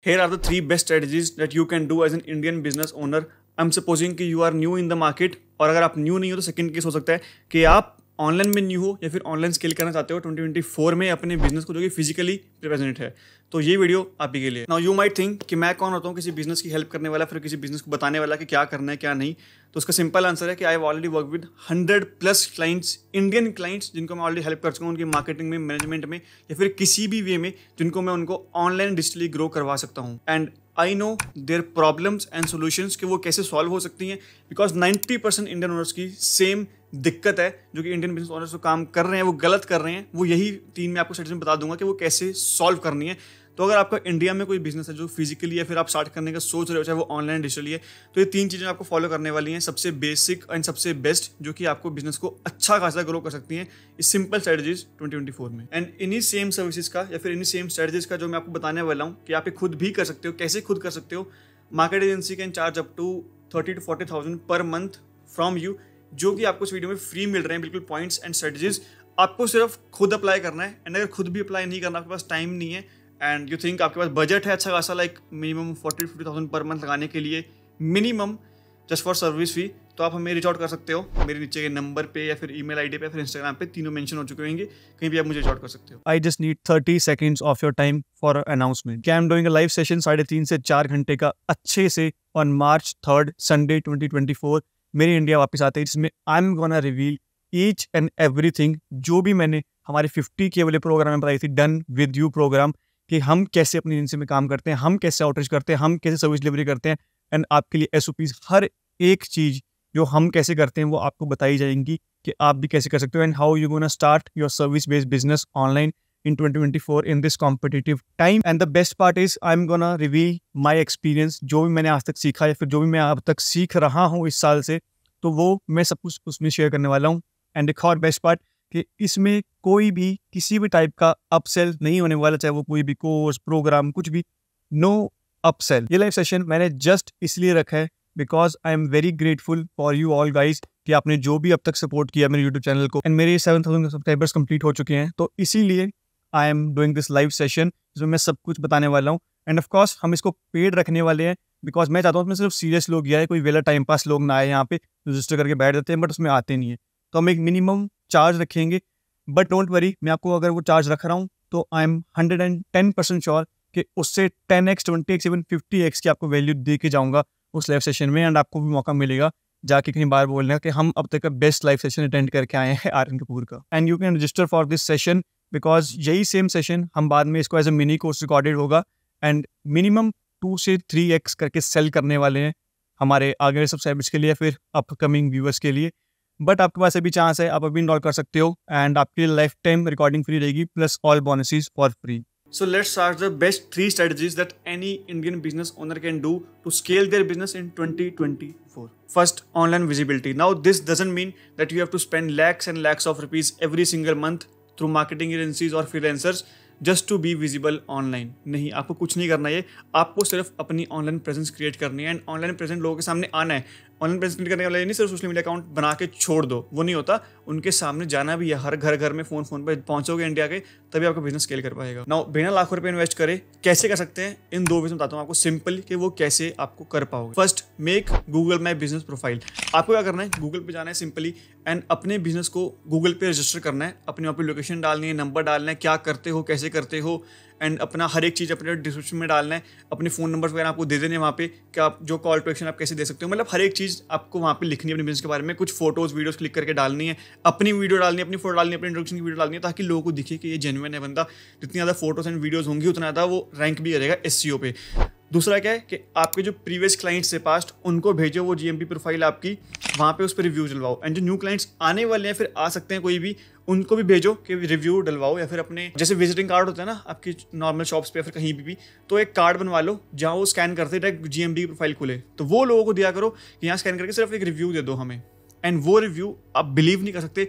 Here are the 3 best strategies that you can do as an Indian business owner. I'm supposing कि you are new in the market, और अगर आप new नहीं हो तो second case हो सकता है कि आप ऑनलाइन में न्यू हो या फिर ऑनलाइन स्केल करना चाहते हो 2024 में अपने बिजनेस को, जो कि फिजिकली प्रेजेंट है। तो ये वीडियो आप ही के लिए। नाउ यू माइट थिंक कि मैं कौन होता हूँ किसी बिजनेस की हेल्प करने वाला, फिर किसी बिजनेस को बताने वाला कि क्या करना है क्या नहीं। तो उसका सिंपल आंसर है कि I have already work with 100+ clients, Indian clients, जिनको मैं ऑलरेडी हेल्प कर चुका हूँ उनकी मार्केटिंग में, मैनेजमेंट में, या फिर किसी भी वे में जिनको मैं उनको ऑनलाइन डिजिटली ग्रो करवा सकता हूँ। And I know their problems and solutions कि वो कैसे सॉल्व हो सकती हैं, बिकॉज 90% इंडियन ओनर्स की सेम दिक्कत है। जो कि इंडियन बिजनेस ओनर्स जो काम कर रहे हैं वो गलत कर रहे हैं, वो यही 3 मैं आपको स्ट्रेटजी में बता दूंगा कि वो कैसे सॉल्व करनी है। तो अगर आपका इंडिया में कोई बिजनेस है जो फिजिकली या फिर आप स्टार्ट करने का सोच रहे हो, चाहे वो ऑनलाइन डिजिटली है, तो ये 3 चीज़ें आपको फॉलो करने वाली हैं, सबसे बेसिक एंड सबसे बेस्ट, जो कि आपको बिजनेस को अच्छा खासा ग्रो कर सकती हैं इस सिंपल स्ट्रेटजीज 2024 में। एंड इन्हीं सेम सर्विसेज का या फिर इन्हीं सेम स्ट्रेटजीज का जो मैं आपको बताने वाला हूँ कि आप ये खुद भी कर सकते हो। कैसे खुद कर सकते हो? Market agency can charge up to 30,000 to 40,000 per month from you, जो कि आपको इस वीडियो में फ्री मिल रहे हैं, बिल्कुल पॉइंट्स एंड स्ट्रेटजीज। आपको सिर्फ खुद अप्लाई करना है। एंड अगर खुद भी अप्लाई नहीं करना, आपके पास टाइम नहीं है एंड यू थिंक आपके पास बजट है अच्छा खासा, लाइक मिनिमम 40,000-50,000 पर मंथ लगाने के लिए minimum, just for service fee, तो आप हमें रीच आउट कर सकते हो मेरे नीचे के नंबर पे या फिर ईमेल आईडी पे या फिर इंस्टाग्राम पे, तीनों मेंशन हो चुके होंगे, कहीं भी आप मुझे रीच आउट कर सकते हो। I just need 30 seconds of your time for announcement कि I am doing a live session 3.5 से 4 घंटे का अच्छे से ऑन March 3rd संडे 2024 मेरे इंडिया वापस आते हैं, जिसमें I am gonna reveal each and everything जो भी मैंने हमारे 50K वाले प्रोग्राम में बताई थी, डन विद यू प्रोग्राम, कि हम कैसे अपनी एजेंसी में काम करते हैं, हम कैसे आउटरीच करते हैं, हम कैसे सर्विस डिलीवरी करते हैं, एंड आपके लिए SOPs, हर एक चीज़ जो हम कैसे करते हैं वो आपको बताई जाएंगी कि आप भी कैसे कर सकते हो, and how you gonna start your service based business online in 2024 in this competitive time. And the best part is I'm gonna reveal my experience, जो भी मैंने आज तक सीखा या फिर जो भी मैं अब तक सीख रहा हूँ इस साल से, तो वो मैं सब कुछ उसमें शेयर करने वाला हूँ। एंड एक और बेस्ट पार्ट कि इसमें कोई भी किसी भी टाइप का अपसेल नहीं होने वाला, चाहे वो कोई भी कोर्स, प्रोग्राम, कुछ भी, नो अपसेल। ये लाइव सेशन मैंने जस्ट इसलिए रखा है because I am very grateful for you all guys कि आपने जो भी अब तक सपोर्ट किया मेरे यूट्यूब चैनल को, एंड मेरे 7,000 सब्सक्राइबर्स कंप्लीट हो चुके हैं। तो इसीलिए आई am doing this live session जिसमें मैं सब कुछ बताने वाला हूँ। एंड ऑफ कोर्स हम इसको पेड रखने वाले हैं, बिकॉज मैं चाहता हूँ उसमें सिर्फ सीरियस लोग या कोई वेला टाइम पास लोग ना आए, यहाँ पे रजिस्टर करके बैठ जाते हैं बट उसमें आते नहीं है। तो हम एक मिनिमम चार्ज रखेंगे, बट डोंट वरी, मैं आपको अगर वो चार्ज रख रहा हूँ तो आई एम 110% श्योर कि उससे 10x, 20x, इवन 50x की आपको वैल्यू दे के जाऊँगा उस लाइव सेशन में। एंड आपको भी मौका मिलेगा जाके कहीं बार बोलने का कि हम अब तक का बेस्ट लाइव सेशन अटेंड करके आए हैं आर्यन कपूर का। And you can register for this session because यही सेम सेशन हम बाद में इसको as a mini course recorded होगा, एंड मिनिमम 2 से 3x करके सेल करने वाले हैं हमारे आगे सब्सक्राइबर्स के लिए, फिर अपकमिंग व्यूअर्स के लिए। बट आपके पास अभी चांस है, आप अभी इनरोल कर सकते हो, एंड आपके लिए लाइफ टाइम रिकॉर्डिंग फ्री रहेगी plus all bonuses for free. So let's start the best 3 strategies that any Indian business owner can do to scale their business in 2024. First, online visibility. Now this doesn't mean that you have to spend lakhs and lakhs of rupees every single month through marketing agencies or freelancers just to be visible online. नहीं, आपको कुछ नहीं करना है, आपको सिर्फ अपनी online presence create करनी है, एंड ऑनलाइन प्रेजेंस लोगों के सामने आना है। ऑनलाइन प्रेजेंस क्रिएट करने वाले नहीं सिर्फ सोशल मीडिया अकाउंट बना के छोड़ दो, वो नहीं होता, उनके सामने जाना भी है, हर घर में फोन पे पहुंचोगे इंडिया के, तभी आपका बिजनेस स्केल कर पाएगा। नाउ बिना लाखों रुपए इन्वेस्ट करे कैसे कर सकते हैं, इन 2 वे बताता हूँ आपको सिंपल कि वो कैसे आपको कर पाओगे। First, make Google my business profile. आपको क्या करना है, गूगल पे जाना है सिंपली, एंड अपने बिजनेस को गूगल पे रजिस्टर करना है, अपनी वहाँ पे लोकेशन डालनी है, नंबर डालना है, क्या करते हो, कैसे करते हो, एंड अपना हर एक चीज़ अपने डिस्क्रिप्शन में डालना है, अपने फ़ोन नंबर वगैरह आपको दे देने वहाँ पे कि आप जो कॉल टू एक्शन आप कैसे दे सकते हो, मतलब हर एक चीज़ आपको वहाँ पे लिखनी है अपने बिजनेस के बारे में, कुछ फोटोज़ वीडियोस क्लिक करके डालनी है, अपनी वीडियो डालनी है, अपनी फोटो डालनी है, अपनी इंट्रोडक्शन की वीडियो डालनी है, ताकि लोगों को दिखे कि ये जेन्युइन है बंदा। जितनी ज़्यादा फोटोज़ एंड वीडियोज़ होंगी उतना ज़्यादा वो रैंक भी करेगा SEO पे। दूसरा क्या है कि आपके जो प्रीवियस क्लाइंट्स से पास्ट, उनको भेजो वो GMP प्रोफाइल आपकी, वहाँ पे उस पर रिव्यू डलवाओ, एंड जो न्यू क्लाइंट्स आने वाले हैं फिर आ सकते हैं कोई भी, उनको भी भेजो कि रिव्यू डलवाओ, या फिर अपने जैसे विजिटिंग कार्ड होता है ना आपकी नॉर्मल शॉप्स पे या फिर कहीं भी, तो एक कार्ड बनवा लो जहाँ वो स्कैन करते डायरेक्ट GMP की प्रोफाइल खुले, तो वो लोगों को दिया करो कि यहाँ स्कैन करके सिर्फ एक रिव्यू दे दो हमें। एंड वो रिव्यू आप बिलीव नहीं कर सकते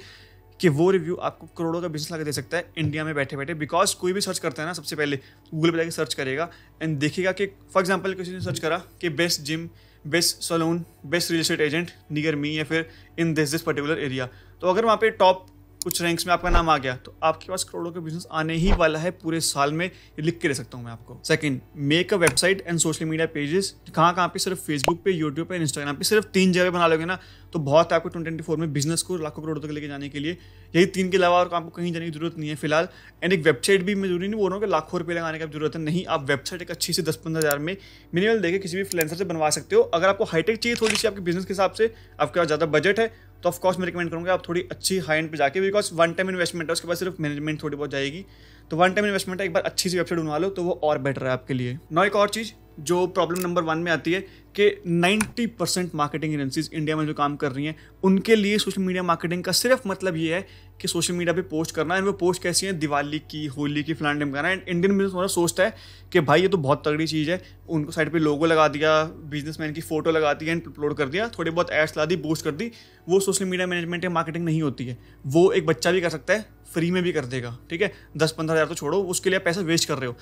कि वो रिव्यू आपको करोड़ों का बिजनेस लगा दे सकता है इंडिया में बैठे बैठे, बिकॉज कोई भी सर्च करता है ना, सबसे पहले गूगल पे जाके सर्च करेगा एंड देखेगा कि फॉर एग्जांपल किसी ने सर्च करा कि best gym, best salon, best real estate agent near me, या फिर इन दिस पर्टिकुलर एरिया, तो अगर वहाँ पे टॉप कुछ रैंक्स में आपका नाम आ गया तो आपके पास करोड़ों का बिजनेस आने ही वाला है पूरे साल में, ये लिख के दे सकता हूँ मैं आपको। Second, make a website and social media pages. कहाँ पे? सिर्फ फेसबुक पे, यूट्यूब पे, इंस्टाग्राम पे, सिर्फ 3 जगह बना लोगे ना तो बहुत है आपको 2024 में बिजनेस को लाखों करोड़ों तक लेके जाने के लिए। यही 3 के अलावा और आपको कहीं जाने की जरूरत नहीं है फिलहाल। एंड एक वेबसाइट भी मैं जरूरी नहीं बोल रहा हूँ कि लाखों रुपये लगाने की जरूरत है, नहीं। आप वेबसाइट एक अच्छी से 10-15 हज़ार में मिनिमम देके किसी भी फ्रीलांसर से बनवा सकते हो। अगर आपको हाईटेक चाहिए थोड़ी सी आपके बिजनेस के हिसाब से, आपके पास ज़्यादा बजट है, तो ऑफकोर्स मैं रिकमेंड करूँगा आप थोड़ी अच्छी हाई एंड पे जाके, बिकॉज वन टाइम इन्वेस्टमेंट है, उसके बाद सिर्फ मैनेजमेंट थोड़ी बहुत जाएगी। तो वन टाइम इन्वेस्टमेंट है, एक बार अच्छी सी वेबसाइट बनवा लो तो वो और बेटर है आपके लिए। नौ एक और चीज़ जो प्रॉब्लम नंबर 1 में आती है कि 90% मार्केटिंग एजेंसीज इंडिया में जो काम कर रही हैं उनके लिए सोशल मीडिया मार्केटिंग का सिर्फ मतलब ये है कि सोशल मीडिया पे पोस्ट करना है। वो पोस्ट कैसी है? दिवाली की, होली की, फलान टाइम करना है। इंडियन बिजनेस ओनर सोचता है कि भाई ये तो बहुत तगड़ी चीज़ है, उनको साइड पे लोगो लगा दिया, बिजनेसमैन की फोटो लगा दी एंड अपलोड कर दिया, थोड़ी बहुत एड्स ला दी, बूस्ट कर दी। वो सोशल मीडिया मैनेजमेंट या मार्केटिंग नहीं होती है। वो एक बच्चा भी कर सकता है, फ्री में भी कर देगा, ठीक है। 10-15 हज़ार तो छोड़ो, उसके लिए पैसा वेस्ट कर रहे हो।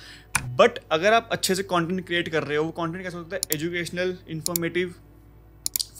बट अगर आप अच्छे से कंटेंट क्रिएट कर रहे हो, वो कंटेंट कैसा होता है? एजुकेशनल, इन्फॉर्मेटिव,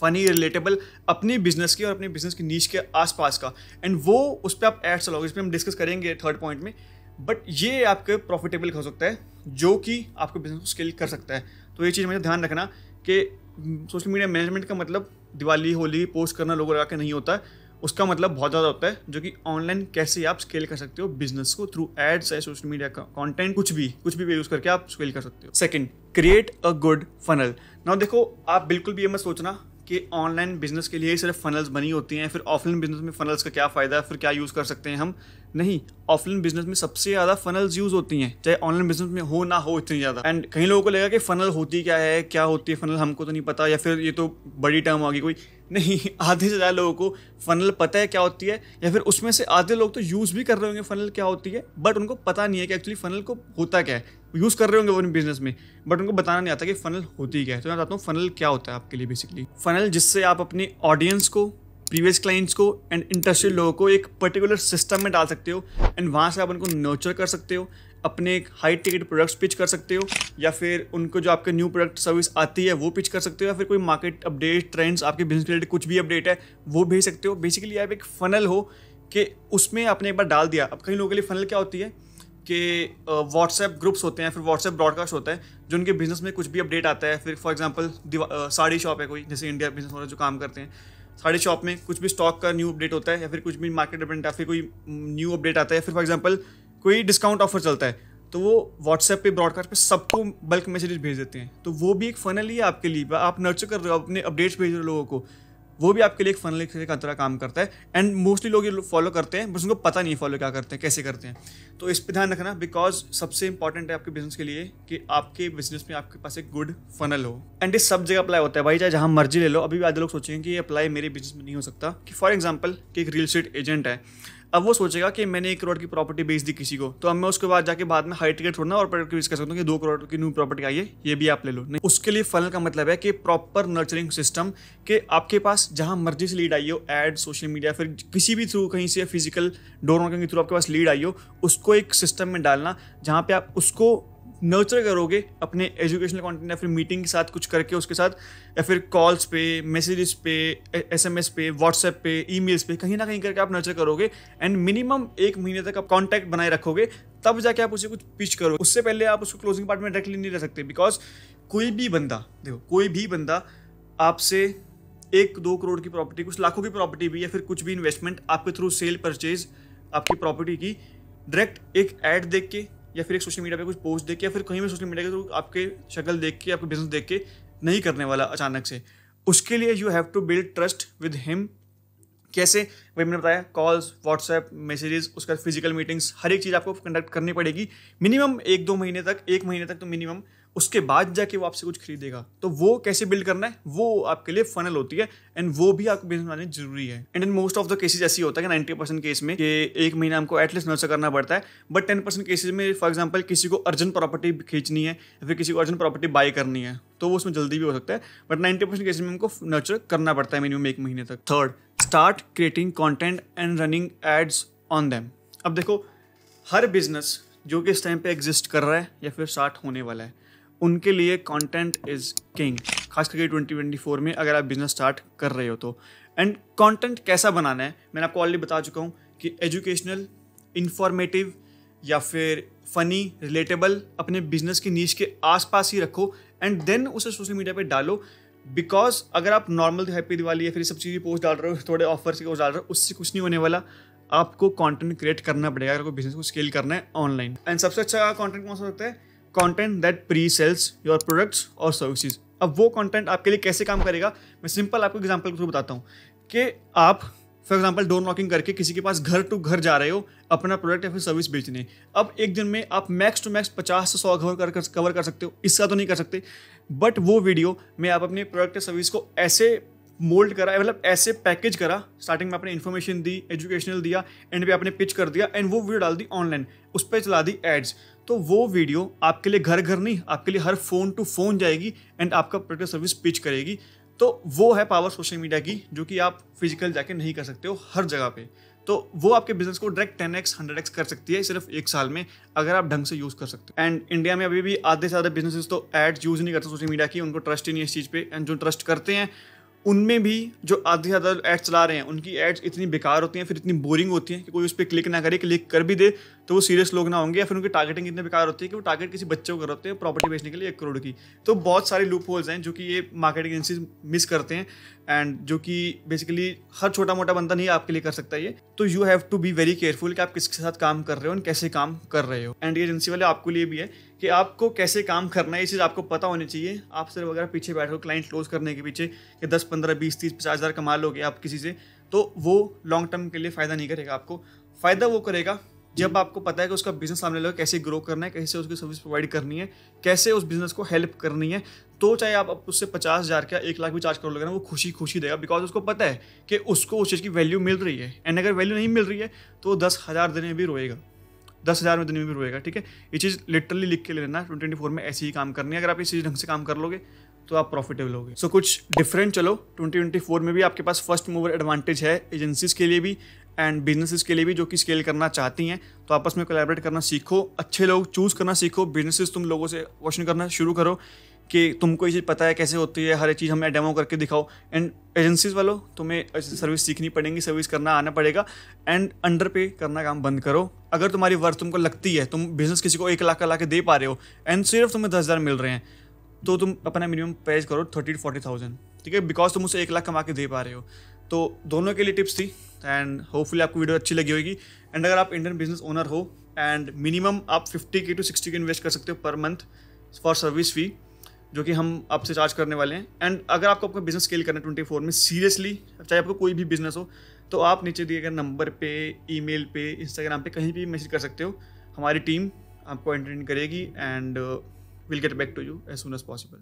फनी, रिलेटेबल, अपनी बिजनेस की और अपने बिजनेस की नीश के आसपास का, एंड वो उस पर आप एड चलाओगे। इस पर हम डिस्कस करेंगे थर्ड पॉइंट में। बट ये आपके प्रॉफिटेबल हो सकता है, जो कि आपके बिजनेस को स्केल कर सकता है। तो ये चीज़ हमें ध्यान रखना कि सोशल मीडिया मैनेजमेंट का मतलब दिवाली, होली पोस्ट करना, लोगो लगा के नहीं होता है। उसका मतलब बहुत ज़्यादा होता है, जो कि ऑनलाइन कैसे आप स्केल कर सकते हो बिजनेस को थ्रू एड्स या सोशल मीडिया का कंटेंट, कुछ भी यूज़ करके आप स्केल कर सकते हो। Second, create a good funnel. Now देखो, आप बिल्कुल भी ये मत सोचना कि ऑनलाइन बिजनेस के लिए सिर्फ फनल्स बनी होती हैं, फिर ऑफलाइन बिजनेस में फनल्स का क्या फ़ायदा है, फिर क्या यूज़ कर सकते हैं हम। नहीं, ऑफलाइन बिजनेस में सबसे ज़्यादा फनल्स यूज़ होती हैं, चाहे ऑनलाइन बिजनेस में हो ना हो इतनी ज़्यादा। एंड कई लोगों को लगेगा कि फनल होती क्या है, क्या होती है फनल, हमको तो नहीं पता, या फिर ये तो बड़ी टर्म होगी कोई। नहीं, आधे से ज़्यादा लोगों को फनल पता है क्या होती है, या फिर उसमें से आधे लोग तो यूज़ भी कर रहे होंगे फनल क्या होती है, बट उनको पता नहीं है कि एक्चुअली फनल को होता क्या है। यूज़ कर रहे होंगे वो बिजनेस में, बट उनको बताना नहीं आता कि फनल होती क्या है। तो मैं बताता हूँ फनल क्या होता है आपके लिए। बेसिकली फनल जिससे आप अपने ऑडियंस को, प्रीवियस क्लाइंट्स को एंड इंटरेस्टेड लोगों को एक पर्टिकुलर सिस्टम में डाल सकते हो, एंड वहाँ से आप उनको नर्चर कर सकते हो, अपने एक हाई टिकट प्रोडक्ट्स पिच कर सकते हो, या फिर उनको जो आपके न्यू प्रोडक्ट सर्विस आती है वो पिच कर सकते हो, या फिर कोई मार्केट अपडेट, ट्रेंड्स, आपके बिजनेस रिलेटेड कुछ भी अपडेट है वो भेज सकते हो। बेसिकली आप एक फनल हो कि उसमें आपने एक बार डाल दिया। अब कई लोगों के लिए फनल क्या होती है कि व्हाट्सएप ग्रुप्स होते हैं, फिर व्हाट्सएप ब्रॉडकास्ट होता है, जो उनके बिजनेस में कुछ भी अपडेट आता है। फिर फॉर एग्जांपल साड़ी शॉप है कोई, जैसे इंडिया बिजनेस ओनर जो काम करते हैं, साड़ी शॉप में कुछ भी स्टॉक का न्यू अपडेट होता है, या फिर कुछ भी मार्केट अपडेट या फिर कोई न्यू अपडेट आता है, फिर फॉर एग्जांपल कोई डिस्काउंट ऑफर चलता है, तो वो व्हाट्सएप पे, ब्रॉडकास्ट पे सबको बल्क मैसेजेस भेज देते हैं। तो वो भी एक फनल ही है आपके लिए, आप नर्चर कर रहे हो, अपने अपडेट्स भेज रहे हो लोगों को, वो भी आपके लिए एक फनल की तरह काम करता है। एंड मोस्टली लोग ये फॉलो करते हैं, बस उनको पता नहीं है फॉलो क्या करते हैं, कैसे करते हैं। तो इस पर ध्यान रखना, बिकॉज सबसे इंपॉर्टेंट है आपके बिजनेस के लिए कि आपके बिजनेस में आपके पास एक गुड फनल हो। एंड ये सब जगह अप्लाई होता है भाई, चाहे जहाँ मर्जी ले लो। अभी भी आधे लोग सोचेंगे कि ये अप्लाई मेरे बिजनेस में नहीं हो सकता। कि फॉर एग्जाम्पल कि एक रियल एस्टेट एजेंट है, अब वो सोचेगा कि मैंने 1 करोड़ की प्रॉपर्टी बेच दी किसी को, तो अब मैं उसके बाद जाके बाद में हाई टिकट छोड़ना और प्रोडक्ट बेच कर सकता हूँ कि 2 करोड़ की न्यू प्रॉपर्टी आई है, ये भी आप ले लो। नहीं, उसके लिए फनल का मतलब है कि प्रॉपर नर्चरिंग सिस्टम, कि आपके पास जहाँ मर्जी से लीड आई हो, एड, सोशल मीडिया, फिर किसी भी थ्रू, कहीं से फिजिकल डोर नॉकिंग के थ्रू आपके पास लीड आई हो, उसको एक सिस्टम में डालना जहाँ पे आप उसको नर्चर करोगे अपने एजुकेशनल कंटेंट या फिर मीटिंग के साथ कुछ करके उसके साथ, या फिर कॉल्स पे, मैसेजेस पे, SMS पे, व्हाट्सएप पे, ईमेल्स पे, कहीं ना कहीं करके आप नर्चर करोगे। एंड मिनिमम 1 महीने तक आप कांटेक्ट बनाए रखोगे, तब जाके आप उसे कुछ पिच करोगे। उससे पहले आप उसको क्लोजिंग पार्ट में डायरेक्टली नहीं रह सकते, बिकॉज कोई भी बंदा, देखो कोई भी बंदा आपसे 1-2 करोड़ की प्रॉपर्टी, कुछ लाखों की प्रॉपर्टी भी, या फिर कुछ भी इन्वेस्टमेंट आपके थ्रू सेल परचेज आपकी प्रॉपर्टी की, डायरेक्ट एक ऐड देख के या फिर एक सोशल मीडिया पे कुछ पोस्ट देख के या फिर कहीं भी सोशल मीडिया के थ्रू आपके शक्ल देख के, आपके बिजनेस देख के नहीं करने वाला अचानक से। उसके लिए you have to build trust with him. कैसे? वही मैंने बताया, कॉल्स, व्हाट्सएप, मैसेजेस, उसका फिजिकल मीटिंग्स, हर एक चीज़ आपको कंडक्ट करनी पड़ेगी मिनिमम 1-2 महीने तक, 1 महीने तक तो मिनिमम। उसके बाद जाके वो आपसे कुछ खरीदेगा। तो वो कैसे बिल्ड करना है, वो आपके लिए फनल होती है, एंड वो भी आपको बिजनेस बनाने जरूरी है। And in most of the cases ऐसी होता है कि 90% केस में कि 1 महीना हमको एटलीस्ट नर्चर करना पड़ता है। बट 10% केसेस में फॉर एग्जाम्पल किसी को अर्जेंट प्रॉपर्टी खींचनी है या फिर किसी को अर्जेंट प्रॉपर्टी बाई करनी है, तो वो उसमें जल्दी भी हो सकता है। बट 90% केसेस में हमको नर्चर करना पड़ता है मिनिमम 1 महीने तक। Third, start creating content and running ads on them. अब देखो, हर बिजनेस जो कि इस टाइम पे एग्जिस्ट कर रहा है या फिर स्टार्ट होने वाला है, उनके लिए कंटेंट इज़ किंग। खास करके 2024 में अगर आप बिजनेस स्टार्ट कर रहे हो तो। एंड कंटेंट कैसा बनाना है मैंने आपको ऑलरेडी बता चुका हूँ कि एजुकेशनल, इंफॉर्मेटिव या फिर फनी, रिलेटेबल अपने बिजनेस की नीश के आसपास ही रखो एंड देन उसे सोशल मीडिया पे डालो। बिकॉज अगर आप नॉर्मल हैप्पी दिवाली या फिर सब चीज़ें पोस्ट डाल रहे हो, थोड़े ऑफर्स की पोस्ट डाल रहे हो, उससे कुछ नहीं होने वाला। आपको कंटेंट क्रिएट करना पड़ेगा अगर कोई बिजनेस को स्केल करना है ऑनलाइन। एंड सबसे अच्छा कंटेंट कौन सा सकता है? Content that pre sells your products और सर्विसेज। अब वो कंटेंट आपके लिए कैसे काम करेगा, मैं सिंपल आपको एग्जांपल के थ्रू बताता हूँ कि आप फॉर एग्जांपल डोर नॉकिंग करके किसी के पास घर टू घर जा रहे हो अपना प्रोडक्ट या फिर सर्विस बेचने। अब एक दिन में आप मैक्स टू मैक्स 50 से 100 कवर कर सकते हो, इसका तो नहीं कर सकते। बट वो वीडियो में आप अपने प्रोडक्ट या सर्विस को ऐसे मोल्ड करा, मतलब ऐसे पैकेज करा, स्टार्टिंग में आपने इन्फॉर्मेशन दी, एजुकेशनल दिया, एंड पे आपने पिच कर दिया एंड वो वीडियो डाल दी ऑनलाइन, उस पर चला दी एड्स। तो वो वीडियो आपके लिए घर घर नहीं, आपके लिए हर फोन टू फोन जाएगी एंड आपका प्रोडक्ट सर्विस पिच करेगी। तो वो है पावर सोशल मीडिया की, जो कि आप फिजिकल जाके नहीं कर सकते हो हर जगह पे। तो वो आपके बिजनेस को डायरेक्ट 10x 100x कर सकती है सिर्फ एक साल में, अगर आप ढंग से यूज कर सकते हो। एंड इंडिया में अभी भी आधे से ज़्यादा बिजनेसेस तो एड्स यूज नहीं करते सोशल मीडिया की, उनको ट्रस्ट ही नहीं है इस चीज़ पे। एंड जो ट्रस्ट करते हैं उनमें भी जो आधे से ज़्यादा एड्स चला रहे हैं, उनकी एड्स इतनी बेकार होती हैं, फिर इतनी बोरिंग होती हैं कि कोई उस पर क्लिक ना करे, क्लिक कर भी दे तो वो सीरियस लोग ना होंगे, या फिर उनकी टारगेटिंग इतनी बेकार होती है कि वो टारगेट किसी बच्चे को कर होते हैं प्रॉपर्टी बेचने के लिए 1 करोड़ की। तो बहुत सारे लूप होल्स हैं जो कि ये मार्केटिंग एजेंसीज मिस करते हैं एंड जो कि बेसिकली हर छोटा मोटा बंदा नहीं आपके लिए कर सकता ये। तो you have to be very careful कि आप किसके साथ काम कर रहे हो और कैसे काम कर रहे हो। एंड ये एजेंसी वाले आपके लिए भी है कि आपको कैसे काम करना है, ये चीज़ आपको पता होनी चाहिए। आप सिर्फ अगर पीछे बैठो क्लाइंट क्लोज करने के पीछे कि 10 15 20 30 50 हज़ार कमा लोगे आप किसी से, तो वो लॉन्ग टर्म के लिए फ़ायदा नहीं करेगा। आपको फ़ायदा वो करेगा जब आपको पता है कि उसका बिजनेस सामने लगा, कैसे ग्रो करना है, कैसे उसकी सर्विस प्रोवाइड करनी है, कैसे उस बिजनेस को हेल्प करनी है। तो चाहे आप उससे 50 हज़ार का 1 लाख भी चार्ज कर लोगे ना, वो खुशी खुशी देगा, बिकॉज उसको पता है कि उसको उस चीज़ की वैल्यू मिल रही है। एंड अगर वैल्यू नहीं मिल रही है तो वो 10,000 देने में भी रोएगा, 10,000 में देने में भी रोएगा। ठीक है, ये चीज़ लिटरली लिख के लेना, 2024 में ऐसे ही काम करनी है। अगर आप इस चीज़ ढंग से काम कर लोगे तो आप प्रॉफिटेबल होगे। सो कुछ डिफरेंट चलो 2024 में भी आपके पास फर्स्ट मूवर एडवांटेज है एजेंसीज के लिए भी एंड बिजनेसेस के लिए भी, जो कि स्केल करना चाहती हैं। तो आपस में कोलैबोरेट करना सीखो, अच्छे लोग चूज़ करना सीखो, बिजनेसेस तुम लोगों से क्वेश्चन करना शुरू करो कि तुमको ये चीज़ पता है कैसे होती है, हर एक चीज़ हमें डेमो करके दिखाओ। एंड एजेंसीज वालों तुम्हें सर्विस सीखनी पड़ेगी, सर्विस करना आना पड़ेगा एंड अंडर पे करना काम बंद करो। अगर तुम्हारी वर्थ तुमको लगती है, तुम बिजनेस किसी को 1 लाख का ला के दे पा रहे हो एंड सिर्फ तुम्हें 10,000 मिल रहे हैं, तो तुम अपना मिनिमम पेज करो 30 to 40,000। ठीक है, बिकॉज तुम उसे 1 लाख कमा के दे पा रहे हो। तो दोनों के लिए टिप्स थी एंड होपफुली आपको वीडियो अच्छी लगी होगी। एंड अगर आप इंडियन बिजनेस ओनर हो एंड मिनिमम आप 50K to 60K इन्वेस्ट कर सकते हो per month for service fee, जो कि हम आपसे चार्ज करने वाले हैं। एंड अगर आपको अपना बिजनेस स्केल करना है 24 में सीरियसली, चाहे आपको कोई भी बिजनेस हो, तो आप नीचे दिए गए नंबर पे, ईमेल पे, इंस्टाग्राम पे कहीं भी मैसेज कर सकते हो। हमारी टीम आपको एंटरटेन करेगी and will get back to you as soon as possible.